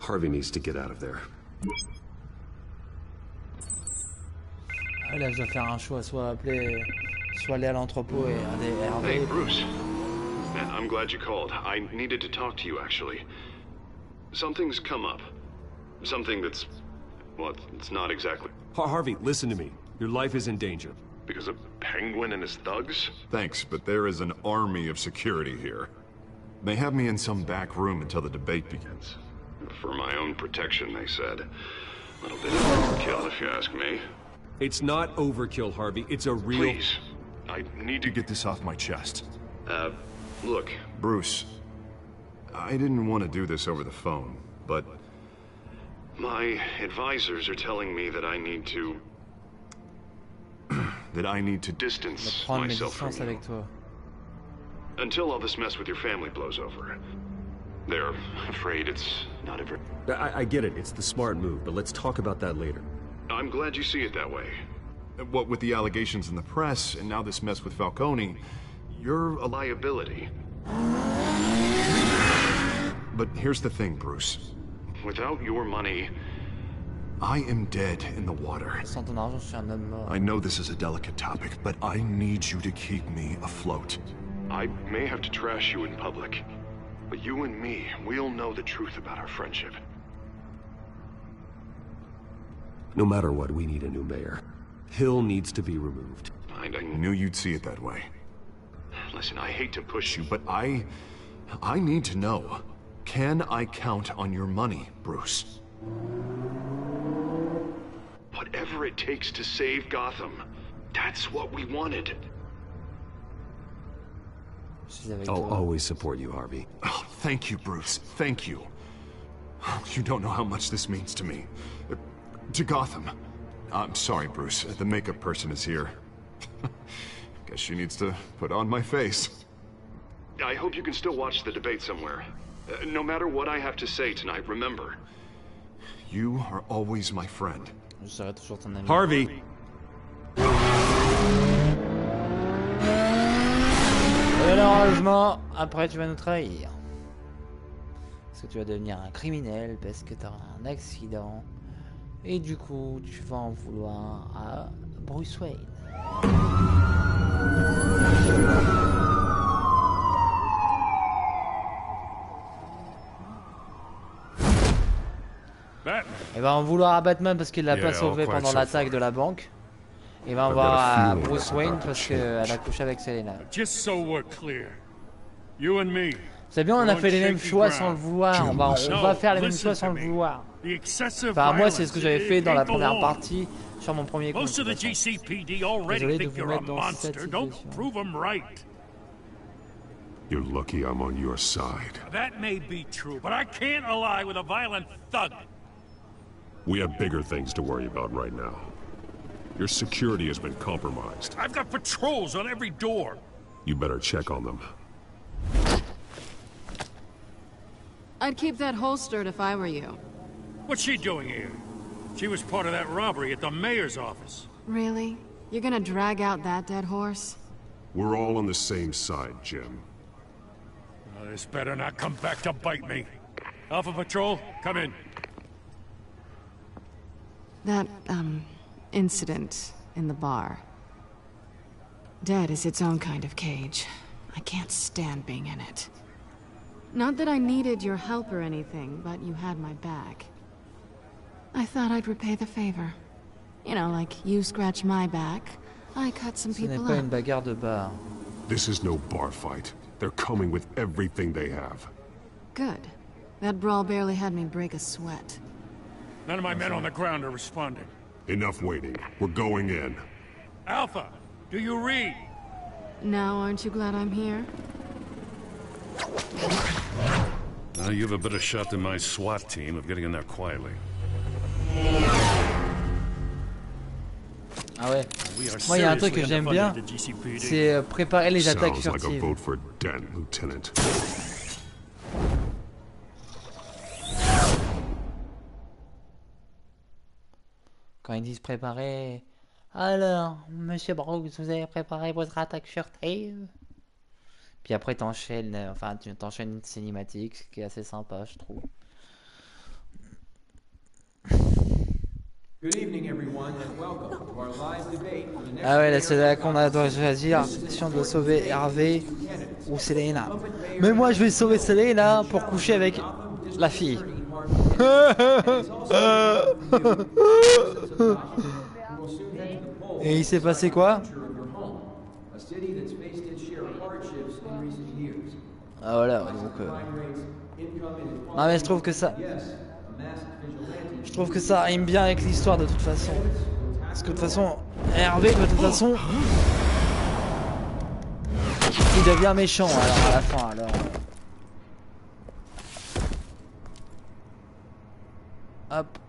Harvey needs to get out of there. Ah, là, je dois faire un choix, soit appeler, soit aller à l'entrepôt et aller à Hey, Bruce. Man, I'm glad you called. I needed to talk to you, actually. Something's come up. Something that's... well, it's not exactly... Harvey, listen to me. Your life is in danger. Because of Penguin and his thugs? Thanks, but there is an army of security here. They have me in some back room until the debate begins. For my own protection, they said. A little bit of overkill, if you ask me. It's not overkill, Harvey. It's a real... Please. I need to get this off my chest. Look. Bruce. I didn't want to do this over the phone, but... my advisors are telling me that I need to... that I need to distance myself from you. Until all this mess with your family blows over. They're afraid it's not ever... I get it. It's the smart move, but let's talk about that later. I'm glad you see it that way. What with the allegations in the press, and now this mess with Falcone, you're a liability. But here's the thing, Bruce. Without your money, I am dead in the water. I know this is a delicate topic, but I need you to keep me afloat. I may have to trash you in public, but you and me, we'll know the truth about our friendship. No matter what, we need a new mayor. Hill needs to be removed. I knew you'd see it that way. Listen, I hate to push you, but I need to know. Can I count on your money, Bruce? Whatever it takes to save Gotham. That's what we wanted. I'll always support you, Harvey. Oh, thank you, Bruce. Thank you. You don't know how much this means to me. To Gotham. I'm sorry, Bruce. The makeup person is here. Guess she needs to put on my face. I hope you can still watch the debate somewhere. No matter what I have to say tonight, remember. You are always my friend. Harvey! Malheureusement, après tu vas nous trahir. Parce que tu vas devenir un criminel, parce que tu auras un accident. Et du coup, tu vas en vouloir à Bruce Wayne. Il va en vouloir à Batman parce qu'il l'a pas sauvé pendant l'attaque de la banque. Il va en vouloir à Bruce Wayne parce qu'elle a couché avec Selena. C'est bien, on a fait les mêmes choix sans le vouloir. On va faire les mêmes choix sans le vouloir. Enfin, moi, c'est ce que j'avais fait dans la première partie sur mon premier compte. Désolé de vous mettre dans cette situation. You're lucky I'm on your side. That may be true, but I can't ally with a violent thug. We have bigger things to worry about right now. Your security has been compromised. I've got patrols on every door. You better check on them. I'd keep that holstered if I were you. What's she doing here? She was part of that robbery at the mayor's office. Really? You're gonna drag out that dead horse? We're all on the same side, Jim. This better not come back to bite me. Alpha Patrol, come in. That, incident in the bar. Dead is its own kind of cage. I can't stand being in it. Not that I needed your help or anything, but you had my back. I thought I'd repay the favor. You know, like you scratch my back, I cut some people up. Ce n'est pas une bagarre de bar. This is no bar fight. They're coming with everything they have. Good. That brawl barely had me break a sweat. None of my men on the ground are responding. Enough waiting. We're going in. Alpha, do you read? Now, aren't you glad I'm here? Now you have a better shot than my SWAT team of getting in there quietly. Ah ouais. Moi, il y a un truc que j'aime bien, c'est préparer les attaques furtives. Quand ils disent préparer... Alors, Monsieur Brooks, vous avez préparé votre attaque furtive? Puis après, t'enchaînes une cinématique, ce qui est assez sympa, je trouve. Ah ouais, là c'est là qu'on doit choisir si on doit sauver Hervé ou Selena. Mais moi je vais sauver Selena pour coucher avec la fille. Et il s'est passé quoi? Ah voilà, donc... Non mais je trouve que ça... Je trouve que ça rime bien avec l'histoire de toute façon. Parce que de toute façon, Hervé de toute façon... Il devient méchant alors à la fin alors. Hop.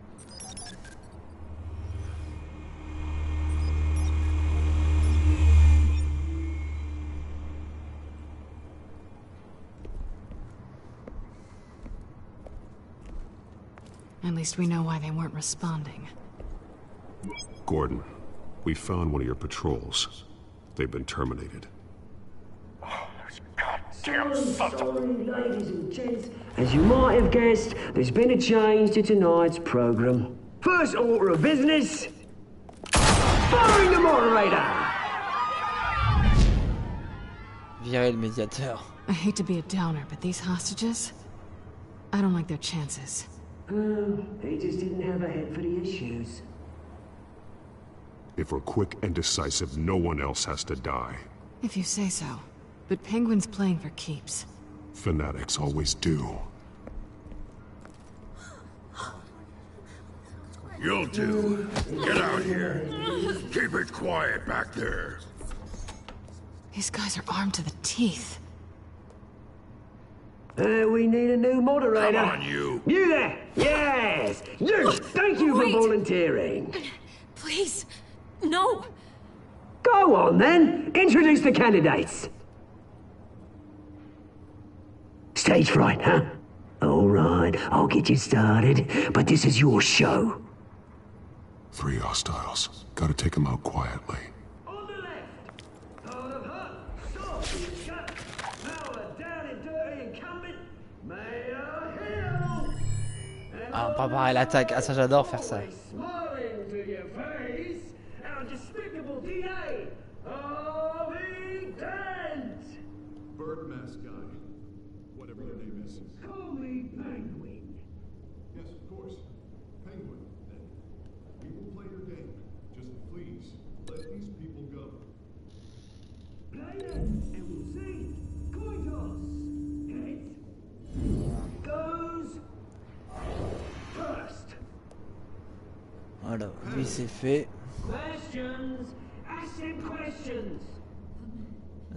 At least we know why they weren't responding. Gordon, we found one of your patrols. They've been terminated. Ladies and gents, as you might have guessed, there's been a change to tonight's program. First order of business, firing the moderator. Virer le médiateur. I hate to be a downer, but these hostages, I don't like their chances. He just didn't have a head for the issues. If we're quick and decisive, no one else has to die. If you say so. But Penguin's playing for keeps. Fanatics always do. You'll do. Get out here. Keep it quiet back there. These guys are armed to the teeth. We need a new moderator. Come on, you. You there! Yes! You! Thank you for volunteering. Please, no. Go on, then. Introduce the candidates. Stage fright, huh? All right, I'll get you started, but this is your show. 3 hostiles. Gotta take them out quietly. On the left, hard of hut, soft in the gut, power down and dirty incumbent, Mayor Hill. Ah, on préparer l'attaque. Ah ça j'adore faire ça. Smiling to your face, our despicable DA, Harvey Dent. Bird mask guy. Whatever your name is. Call me Penguin. Yes, of course. Penguin, then. We will play your game. Just please, let these people go. Play it, and we'll see. Coin toss. Heads. Goes. First. Voilà, lui c'est fait. Questions. Ask them questions.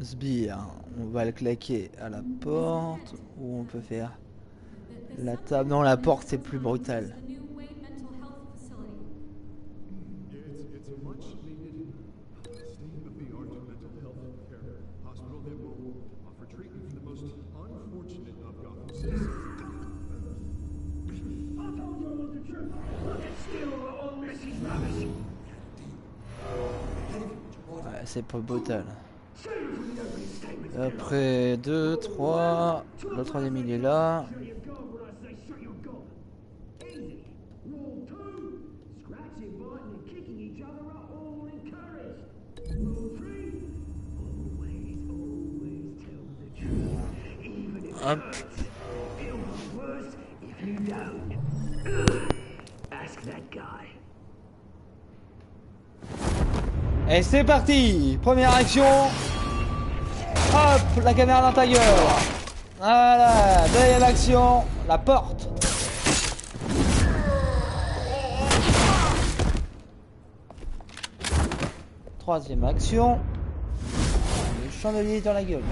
Sbire, on va le claquer à la porte ou on peut faire la table. Non, la porte c'est plus brutal. It's a much needed state-of-the-art mental health care hospital that will offer treatment for the most unfortunate of Gotham citizens. I told you I was the truth. Look at still all Messi's rubbish. Ouais, c'est pas brutal. Après 2, 3, le troisième il est là. Hop. Et c'est parti! Première action! Hop! La caméra dans ta gueule! Voilà! Deuxième action! La porte! Troisième action! Le chandelier dans la gueule!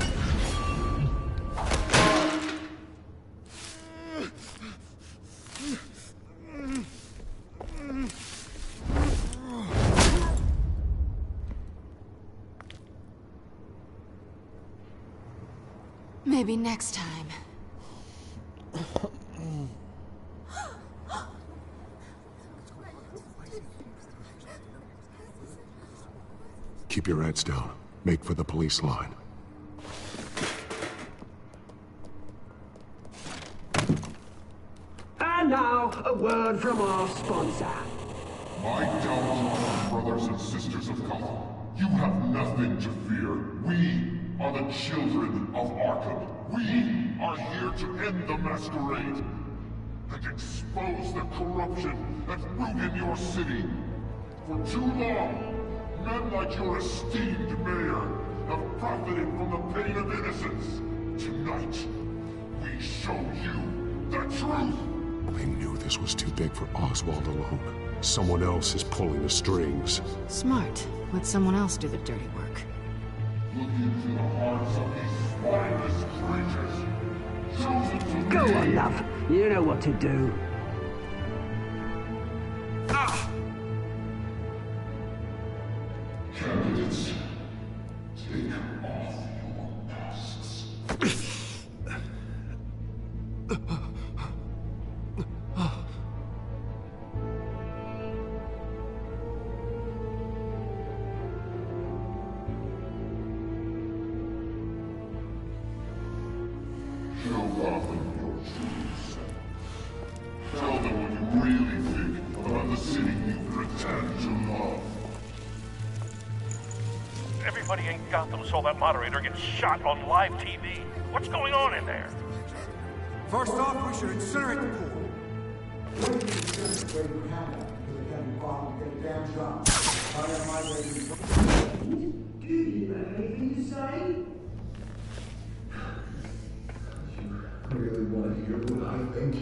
Maybe next time. Keep your heads down. Make for the police line. And now, a word from our sponsor. My downtrodden brothers and sisters of color, you have nothing to fear. We are the children of Arkham. We are here to end the masquerade and expose the corruption that ruined your city. For too long, men like your esteemed mayor have profited from the pain of innocence. Tonight, we show you the truth. I knew this was too big for Oswald alone. Someone else is pulling the strings. Smart. Let someone else do the dirty work. Look into the hearts of these spineless creatures. Chosen to Go be. on, love. You know what to do. Candidates, take off your masks. Show Gotham your true self. Tell them what you really think about the city you pretend to love. Everybody in Gotham saw that moderator get shot on live TV. What's going on in there? First off, we should incinerate the pool. Do you have anything to say? You really want to hear what I think?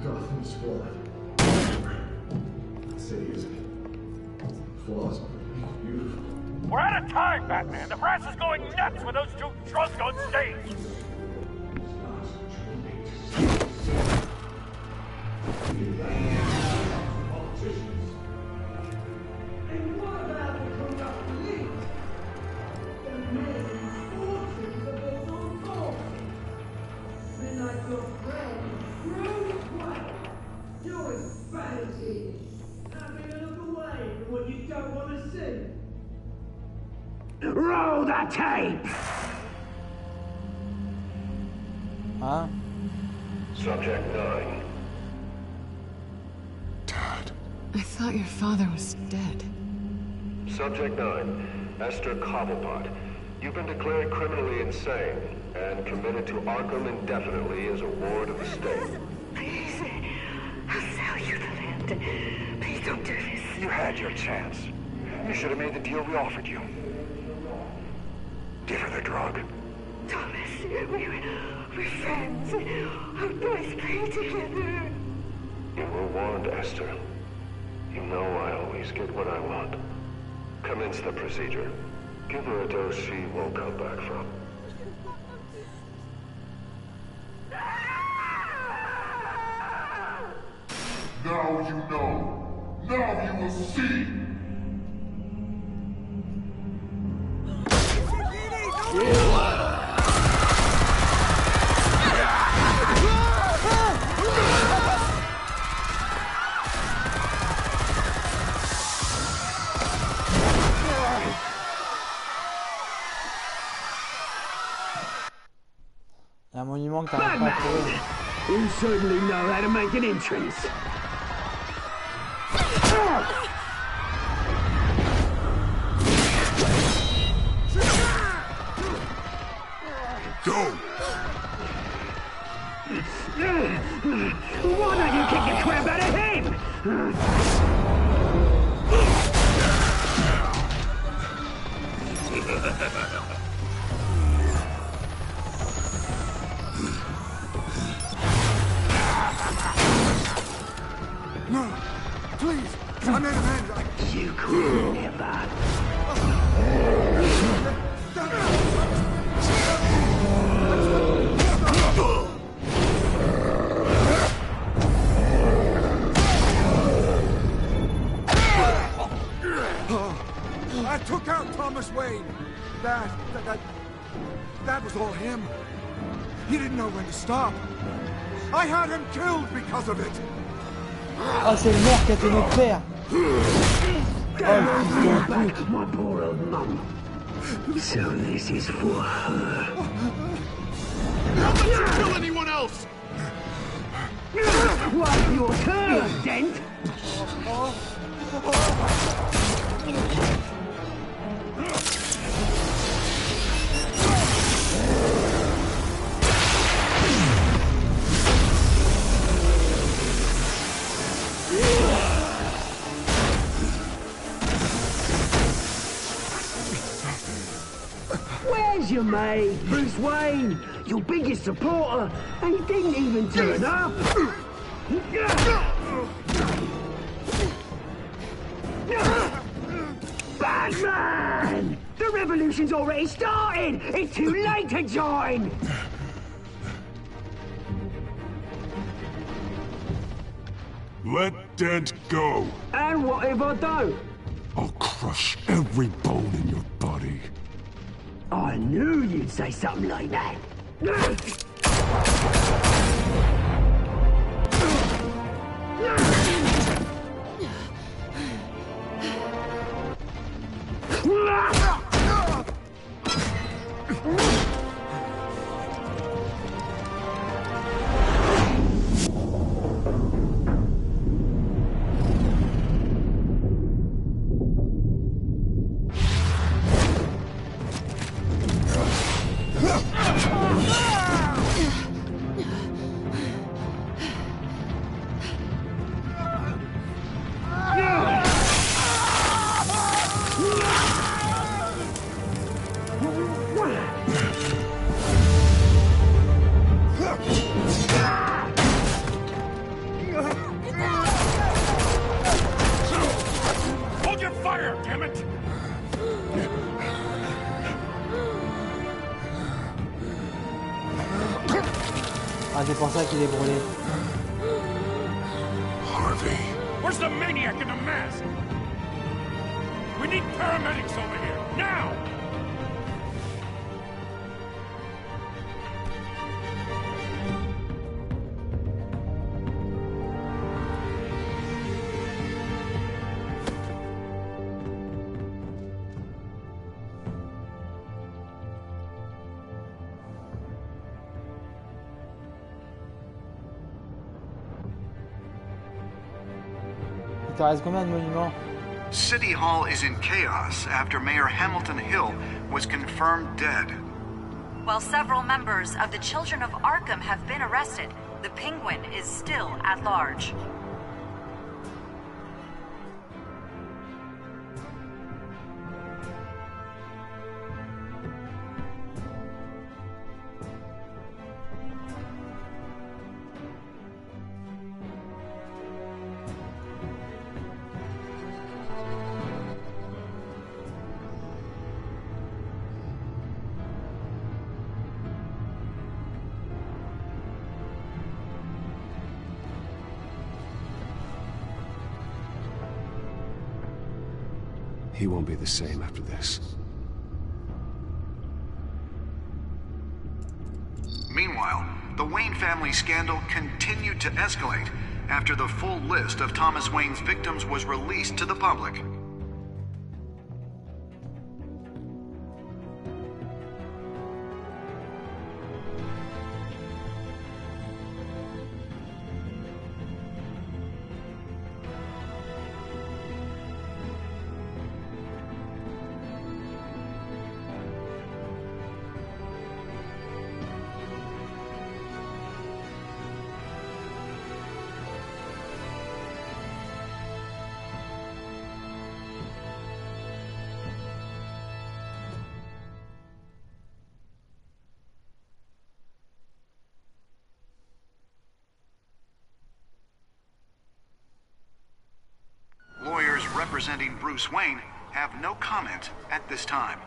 Gotham's flawed. The city is flaws, but beautiful. We're out of time, Batman. The press is going nuts with those two drunks on stage. And what about the corrupt elite? The men and fortunes of those old folks? Men like your friend, Bruce Wayne, doing vanity, having a look away from what you don't want to see. Roll the tape! Huh? Subject 9. I thought your father was dead. Subject 9, Esther Cobblepot. You've been declared criminally insane and committed to Arkham indefinitely as a ward of the state. Please, I'll sell you the land. Please don't do this. You had your chance. You should have made the deal we offered you. Give her the drug. Thomas, we're friends. Our boys play together. You were warned, Esther. You know I always get what I want. Commence the procedure. Give her a dose she won't come back from. Now you know. Now you will see. Il y a un monument que t'arrives pas à trouver. You certainly know how to make an entrance. Go! Why don't you kick the crap out of him? No, please, I made amends. You could never. I took out Thomas Wayne. That was all him. He didn't know when to stop. I had him killed because of it. Oh, c'est le maire qui a tué notre père. Oh, back, my poor old mum. So this is for her. Don't let you kill anyone else! What's your turn, Dent? Where's your mate, Bruce Wayne? Your biggest supporter, and he didn't even turn up. Batman! The revolution's already started! It's too late to join! Let Dent go. And what if I don't? I'll crush every bone in your body. I knew you'd say something like that. Hold your fire, damn it! Ah, c'est pour ça qu'il est brûlé. Harvey. Where's the maniac in the mask? We need paramedics over here, now! Il te reste combien de monuments? City Hall is in chaos after Mayor Hamilton Hill was confirmed dead. While several members of the Children of Arkham have been arrested, the Penguin is still at large. He won't be the same after this. Meanwhile, the Wayne family scandal continued to escalate after the full list of Thomas Wayne's victims was released to the public. Lawyers representing Bruce Wayne have no comment at this time.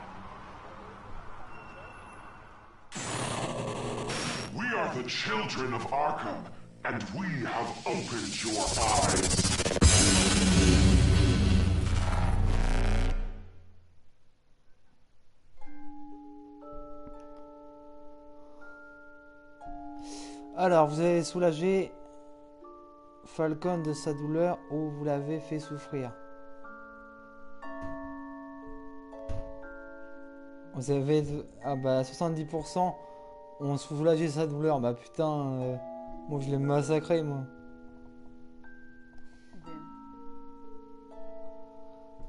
We are the children of Arkham, and we have opened your eyes. Alors, vous avez soulagé Falcon de sa douleur ou vous l'avez fait souffrir? Vous avez... Ah bah 70% ont soulagé sa douleur. Bah putain... Moi, je l'ai massacré, moi.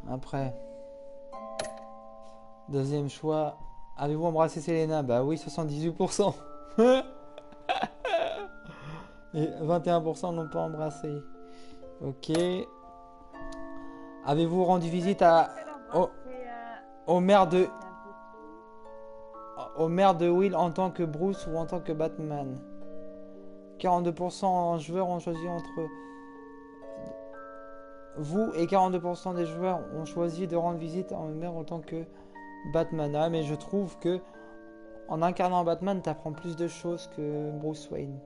Après. Deuxième choix. Avez-vous embrassé Selena? Bah oui, 78%. Et 21% n'ont pas embrassé. Ok. Avez-vous rendu visite au maire de Will en tant que Bruce ou en tant que Batman? 42% joueurs ont choisi entre vous et 42% des joueurs ont choisi de rendre visite au maire en tant que Batman. Ah, mais je trouve que en incarnant Batman, t'apprends plus de choses que Bruce Wayne.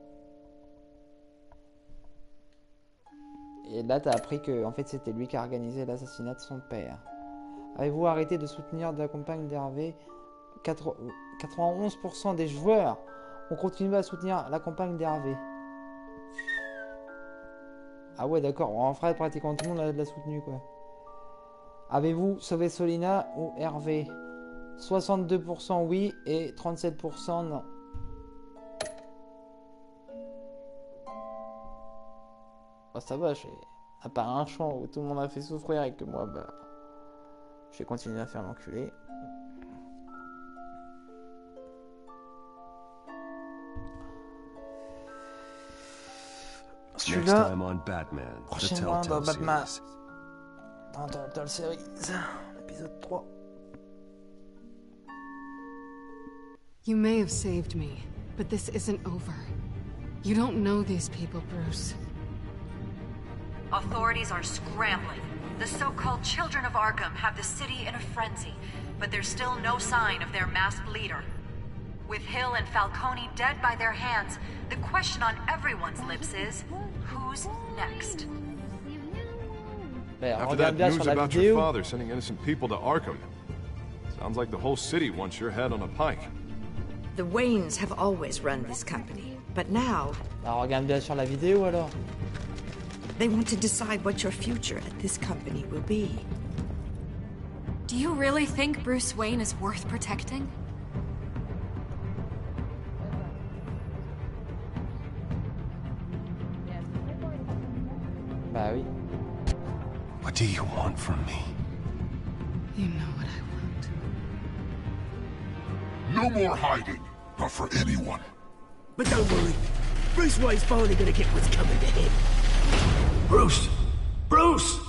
Et là, t'as appris que en fait, c'était lui qui a organisé l'assassinat de son père. Avez-vous arrêté de soutenir la campagne d'Hervé? 91% des joueurs ont continué à soutenir la campagne d'Hervé. Ah ouais, d'accord. En fait, pratiquement tout le monde l'a soutenu, quoi. Avez-vous sauvé Solina ou Hervé? 62% oui et 37% non. Oh, ça va, à part un champ où tout le monde a fait souffrir et que moi, bah, je vais continuer à faire l'enculé. Celui-là, prochainement dans Batman, dans Telltale Series, épisode 3. You may have saved me, but this isn't over. You don't know these people, Bruce. Authorities are scrambling. The so-called Children of Arkham have the city in a frenzy, but there's still no sign of their masked leader. With Hill and Falcone dead by their hands, the question on everyone's lips is, who's next? After that news about your father sending innocent people to Arkham, sounds like the whole city wants your head on a pike. The Waynes have always run this company, but now... Alors regarde bien sur la vidéo alors. They want to decide what your future at this company will be. Do you really think Bruce Wayne is worth protecting? Bah oui. What do you want from me? You know what I want. No more hiding, not for anyone. But don't worry, Bruce Wayne's finally gonna get what's coming to him. Bruce! Bruce!